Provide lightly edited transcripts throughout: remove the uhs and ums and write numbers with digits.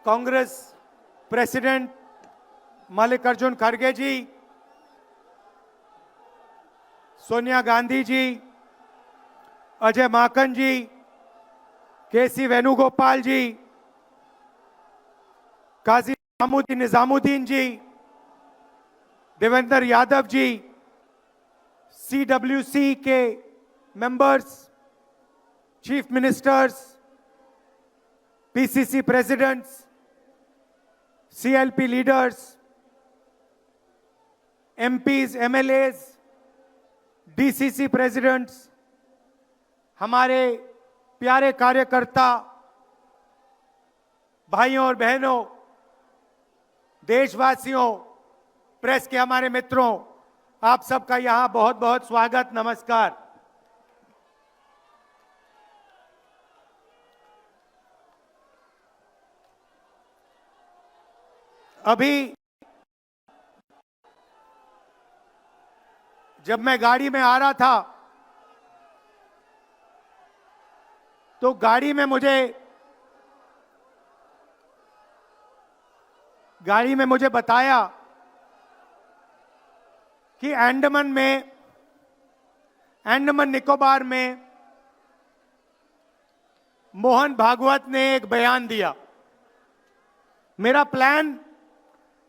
Congress president Mallikarjun खड़गे ji, Sonia Gandhi ji, Ajay Maken ji, KC Venugopal ji, Kazi Nizamuddin ji, Devendra Yadav ji, CWC के members, chief ministers, PCC presidents, CLP leaders, MPs, MLAs, DCC presidents, हमारे प्यारे कार्यकर्ता भाइयों और बहनों, देशवासियों, प्रेस के हमारे मित्रों, आप सबका यहां बहुत बहुत स्वागत, नमस्कार। अभी जब मैं गाड़ी में आ रहा था तो गाड़ी में मुझे बताया कि अंडमान निकोबार में मोहन भागवत ने एक बयान दिया। मेरा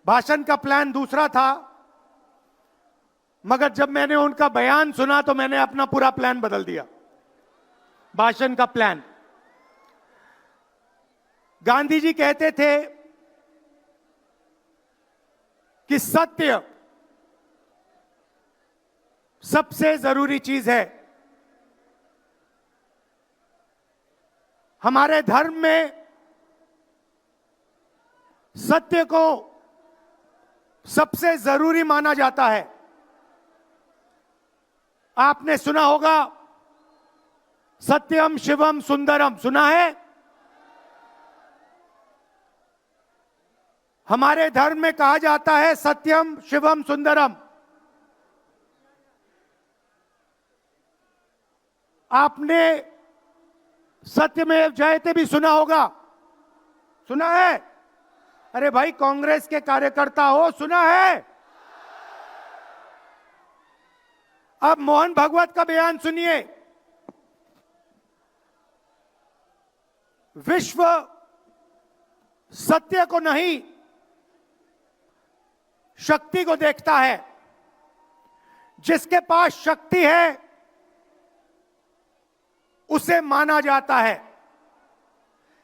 भाषण का प्लान दूसरा था, मगर जब मैंने उनका बयान सुना तो मैंने अपना पूरा प्लान बदल दिया, भाषण का प्लान। गांधी जी कहते थे कि सत्य सबसे जरूरी चीज है। हमारे धर्म में सत्य को सबसे जरूरी माना जाता है। आपने सुना होगा सत्यम शिवम सुंदरम, सुना है? हमारे धर्म में कहा जाता है सत्यम शिवम सुंदरम। आपने सत्यमेव जयते भी सुना होगा, सुना है? अरे भाई, कांग्रेस के कार्यकर्ता हो, सुना है? अब मोहन भागवत का बयान सुनिए। विश्व सत्य को नहीं, शक्ति को देखता है। जिसके पास शक्ति है उसे माना जाता है।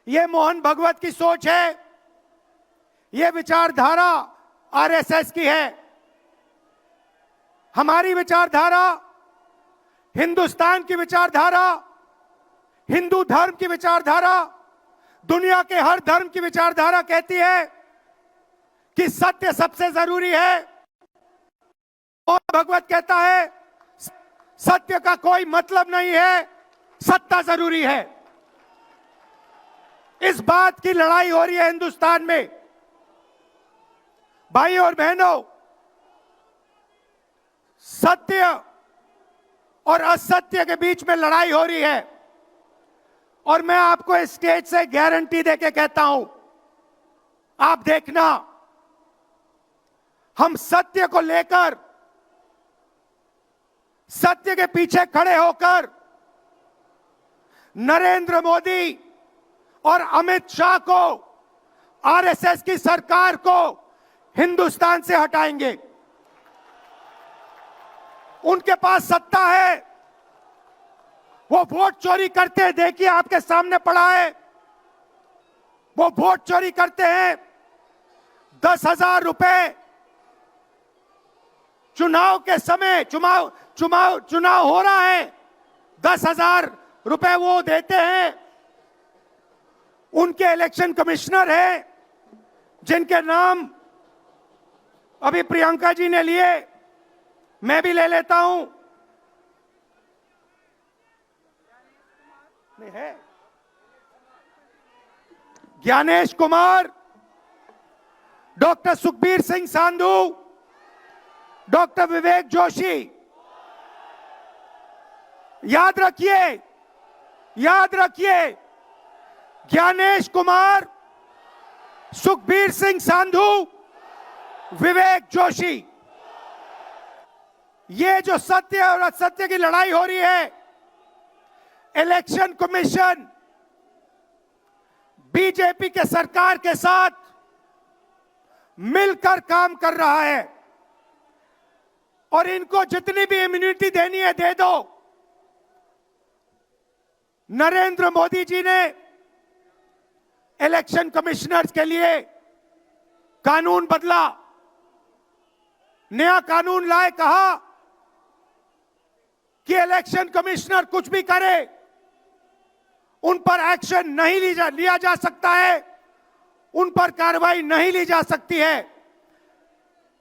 यह मोहन भागवत की सोच है, यह विचारधारा आरएसएस की है। हमारी विचारधारा, हिंदुस्तान की विचारधारा, हिंदू धर्म की विचारधारा, दुनिया के हर धर्म की विचारधारा कहती है कि सत्य सबसे जरूरी है। और भगवत कहता है सत्य का कोई मतलब नहीं है, सत्ता जरूरी है। इस बात की लड़ाई हो रही है हिंदुस्तान में। भाइयों और बहनों, सत्य और असत्य के बीच में लड़ाई हो रही है। और मैं आपको इस स्टेज से गारंटी देके कहता हूं, आप देखना, हम सत्य को लेकर, सत्य के पीछे खड़े होकर नरेंद्र मोदी और अमित शाह को, आरएसएस की सरकार को हिंदुस्तान से हटाएंगे। उनके पास सत्ता है, वो वोट चोरी करते हैं। देखिए, आपके सामने पड़ा है, वो वोट चोरी करते हैं। 10,000 रुपए चुनाव के समय, चुनाव हो रहा है, 10,000 रुपए वो देते हैं। उनके इलेक्शन कमिश्नर हैं, जिनके नाम अभी प्रियंका जी ने लिए, मैं भी ले लेता हूं। नहीं है? Gyanesh Kumar, doctor Sukhbir Singh Sandhu, doctor Vivek Joshi. याद रखिए, ज्ञानेश कुमार, सुखबीर सिंह सांधू, विवेक जोशी। ये जो सत्य और असत्य की लड़ाई हो रही है, इलेक्शन कमीशन बीजेपी के सरकार के साथ मिलकर काम कर रहा है और इनको जितनी भी इम्यूनिटी देनी है दे दो। नरेंद्र मोदी जी ने इलेक्शन कमिश्नर्स के लिए कानून बदला, नया कानून लाए, कहा कि इलेक्शन कमिश्नर कुछ भी करे उन पर एक्शन नहीं लिया जा सकता है, उन पर कार्रवाई नहीं ली जा सकती है।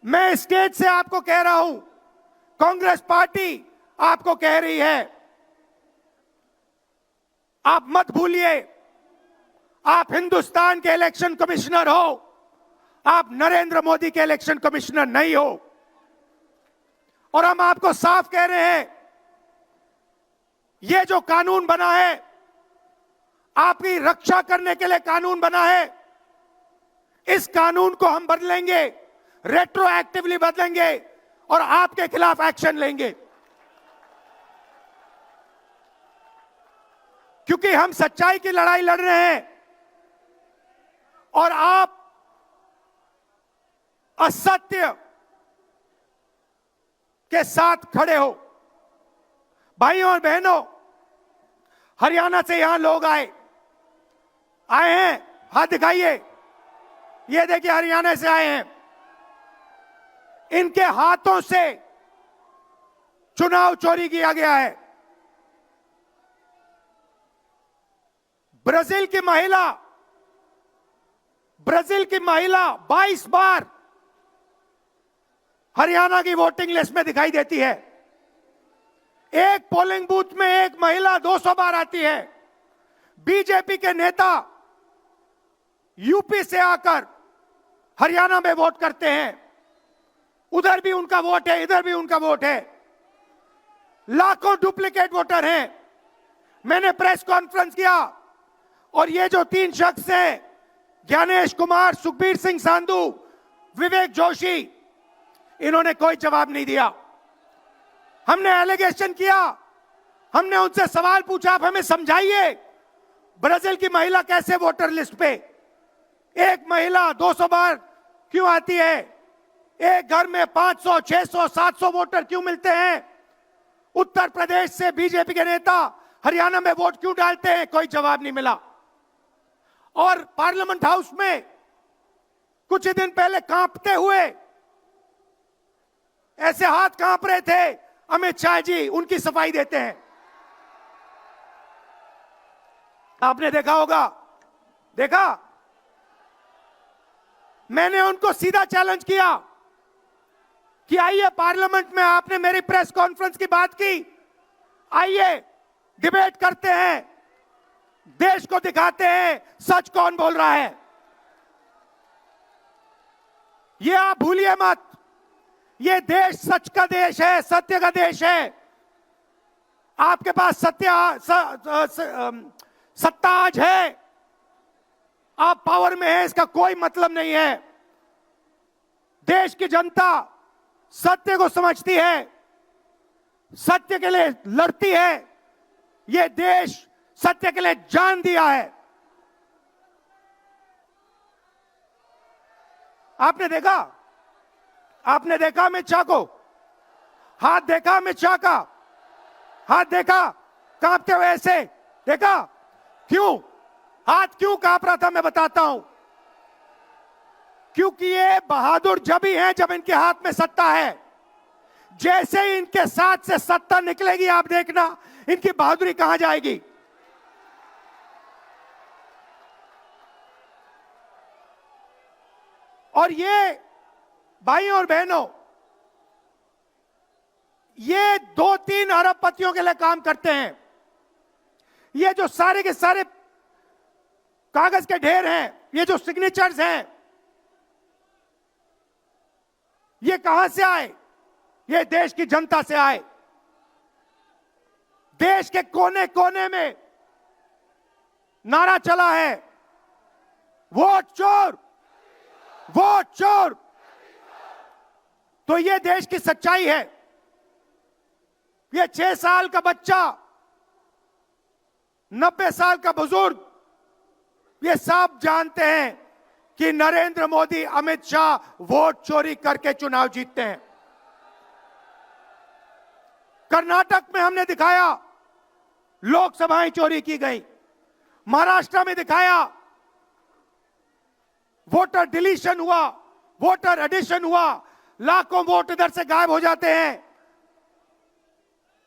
मैं स्टेज से आपको कह रहा हूं, कांग्रेस पार्टी आपको कह रही है, आप मत भूलिए, आप हिंदुस्तान के इलेक्शन कमिश्नर हो, आप नरेंद्र मोदी के इलेक्शन कमिश्नर नहीं हो। और हम आपको साफ कह रहे हैं, यह जो कानून बना है, आपकी रक्षा करने के लिए कानून बना है। इस कानून को हम बदलेंगे, रेट्रोएक्टिवली बदलेंगे और आपके खिलाफ एक्शन लेंगे, क्योंकि हम सच्चाई की लड़ाई लड़ रहे हैं और आप असत्य के साथ खड़े हो। भाइयों और बहनों, हरियाणा से यहां लोग आए हैं, हाथ दिखाइए। ये देखिए, हरियाणा से आए हैं। इनके हाथों से चुनाव चोरी किया गया है। ब्राजील की महिला 22 बार हरियाणा की वोटिंग लिस्ट में दिखाई देती है। एक पोलिंग बूथ में एक महिला 200 बार आती है। बीजेपी के नेता यूपी से आकर हरियाणा में वोट करते हैं, उधर भी उनका वोट है, इधर भी उनका वोट है। लाखों डुप्लीकेट वोटर हैं। मैंने प्रेस कॉन्फ्रेंस किया और ये जो 3 शख्स हैं, ज्ञानेश कुमार, सुखबीर सिंह सांधू, विवेक जोशी, इन्होंने कोई जवाब नहीं दिया। हमने एलिगेशन किया, हमने उनसे सवाल पूछा, आप हमें समझाइए, ब्राजील की महिला कैसे वोटर लिस्ट पे, एक महिला 200 बार क्यों आती है, एक घर में 500, 600, 700 वोटर क्यों मिलते हैं, उत्तर प्रदेश से बीजेपी के नेता हरियाणा में वोट क्यों डालते हैं, कोई जवाब नहीं मिला। और पार्लियामेंट हाउस में कुछ ही दिन पहले कांपते हुए, ऐसे हाथ कांप रहे थे, अमित शाह जी उनकी सफाई देते हैं। आपने देखा होगा, देखा, मैंने उनको सीधा चैलेंज किया कि आइए पार्लियामेंट में, आपने मेरी प्रेस कॉन्फ्रेंस की बात की, आइए डिबेट करते हैं, देश को दिखाते हैं सच कौन बोल रहा है। ये आप भूलिए मत, ये देश सच का देश है, सत्य का देश है। आपके पास सत्ता आज है, आप पावर में हैं, इसका कोई मतलब नहीं है। देश की जनता सत्य को समझती है, सत्य के लिए लड़ती है। ये देश सत्य के लिए जान दिया है। आपने देखा अमित शाह को, हाथ देखा अमित शाह का, हाथ देखा कांपते हुए, ऐसे देखा, क्यों हाथ क्यों कांप रहा था, मैं बताता हूं। क्योंकि ये बहादुर जब ही हैं जब इनके हाथ में सत्ता है। जैसे ही इनके साथ से सत्ता निकलेगी, आप देखना इनकी बहादुरी कहां जाएगी। और ये भाइयों और बहनों, ये 2-3 अरबपतियों के लिए काम करते हैं। ये जो सारे के सारे कागज के ढेर हैं, ये जो सिग्नेचर्स हैं, ये कहां से आए? ये देश की जनता से आए। देश के कोने कोने में नारा चला है, वोट चोर, वोट चोर। तो ये देश की सच्चाई है। ये 6 साल का बच्चा, 90 साल का बुजुर्ग, ये सब जानते हैं कि नरेंद्र मोदी, अमित शाह वोट चोरी करके चुनाव जीतते हैं। कर्नाटक में हमने दिखाया लोकसभाएं चोरी की गई, महाराष्ट्र में दिखाया वोटर डिलीशन हुआ, वोटर एडिशन हुआ, लाखों वोट इधर से गायब हो जाते हैं।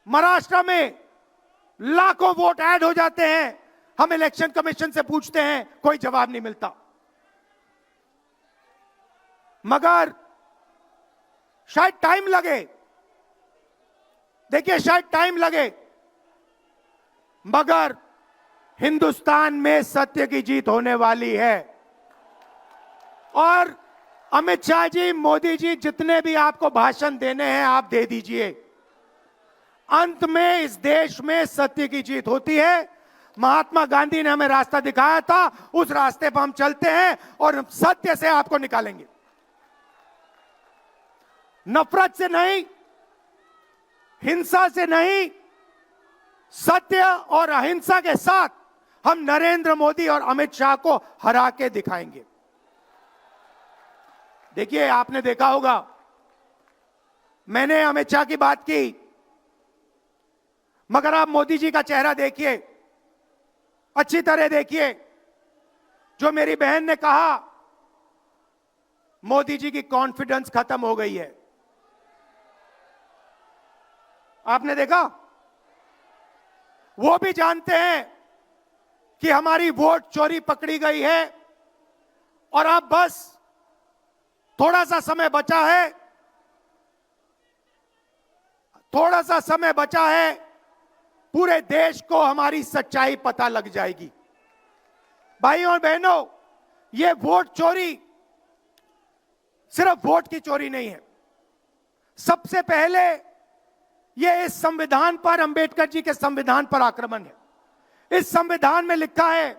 महाराष्ट्र में लाखों वोट ऐड हो जाते हैं। हम इलेक्शन कमीशन से पूछते हैं, कोई जवाब नहीं मिलता। मगर शायद टाइम लगे, देखिए शायद टाइम लगे, मगर हिंदुस्तान में सत्य की जीत होने वाली है। और अमित शाह जी, मोदी जी, जितने भी आपको भाषण देने हैं आप दे दीजिए। अंत में इस देश में सत्य की जीत होती है। महात्मा गांधी ने हमें रास्ता दिखाया था, उस रास्ते पर हम चलते हैं और सत्य से आपको निकालेंगे। नफरत से नहीं, हिंसा से नहीं, सत्य और अहिंसा के साथ हम नरेंद्र मोदी और अमित शाह को हरा के दिखाएंगे। देखिए, आपने देखा होगा, मैंने अमित शाह की बात की, मगर आप मोदी जी का चेहरा देखिए, अच्छी तरह देखिए। जो मेरी बहन ने कहा, मोदी जी की कॉन्फिडेंस खत्म हो गई है। आपने देखा, वो भी जानते हैं कि हमारी वोट चोरी पकड़ी गई है और अब बस थोड़ा सा समय बचा है, थोड़ा सा समय बचा है, पूरे देश को हमारी सच्चाई पता लग जाएगी। भाइयों और बहनों, ये वोट चोरी सिर्फ वोट की चोरी नहीं है। सबसे पहले ये इस संविधान पर, अंबेडकर जी के संविधान पर आक्रमण है। इस संविधान में लिखा है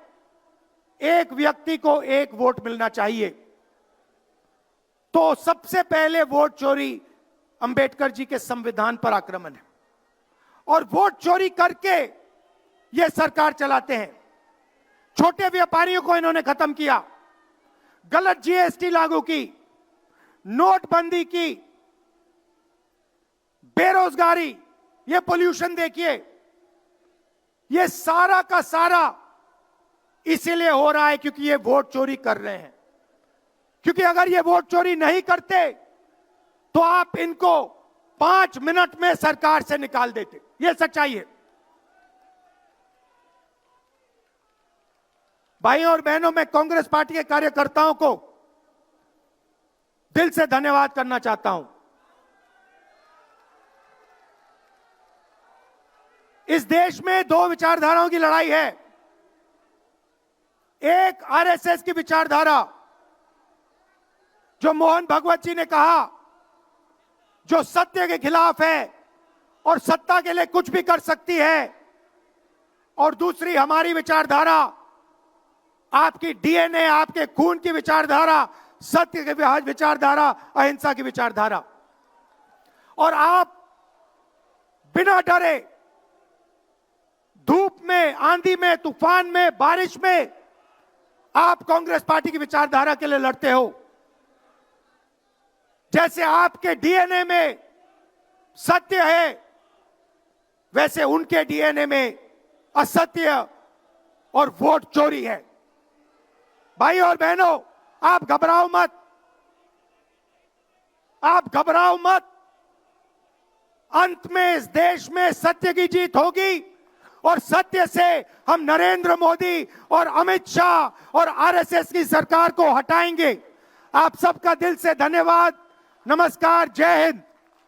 एक व्यक्ति को एक वोट मिलना चाहिए। तो सबसे पहले वोट चोरी अंबेडकर जी के संविधान पर आक्रमण है। और वोट चोरी करके ये सरकार चलाते हैं। छोटे व्यापारियों को इन्होंने खत्म किया, गलत जीएसटी लागू की, नोटबंदी की, बेरोजगारी, ये पोल्यूशन देखिए, ये सारा का सारा इसीलिए हो रहा है क्योंकि ये वोट चोरी कर रहे हैं। क्योंकि अगर ये वोट चोरी नहीं करते तो आप इनको 5 मिनट में सरकार से निकाल देते। ये सच्चाई है। भाइयों और बहनों, मैं कांग्रेस पार्टी के कार्यकर्ताओं को दिल से धन्यवाद करना चाहता हूं। इस देश में 2 विचारधाराओं की लड़ाई है। एक आरएसएस की विचारधारा, जो मोहन भगवत जी ने कहा, जो सत्य के खिलाफ है और सत्ता के लिए कुछ भी कर सकती है। और दूसरी हमारी विचारधारा, आपकी डीएनए, आपके खून की विचारधारा, सत्य की विचारधारा, अहिंसा की विचारधारा। और आप बिना डरे, धूप में, आंधी में, तूफान में, बारिश में, आप कांग्रेस पार्टी की विचारधारा के लिए लड़ते हो। जैसे आपके डीएनए में सत्य है, वैसे उनके डीएनए में असत्य और वोट चोरी है। भाइयों और बहनों, आप घबराओ मत, आप घबराओ मत। अंत में इस देश में सत्य की जीत होगी और सत्य से हम नरेंद्र मोदी और अमित शाह और आरएसएस की सरकार को हटाएंगे। आप सबका दिल से धन्यवाद। नमस्कार, जय हिंद।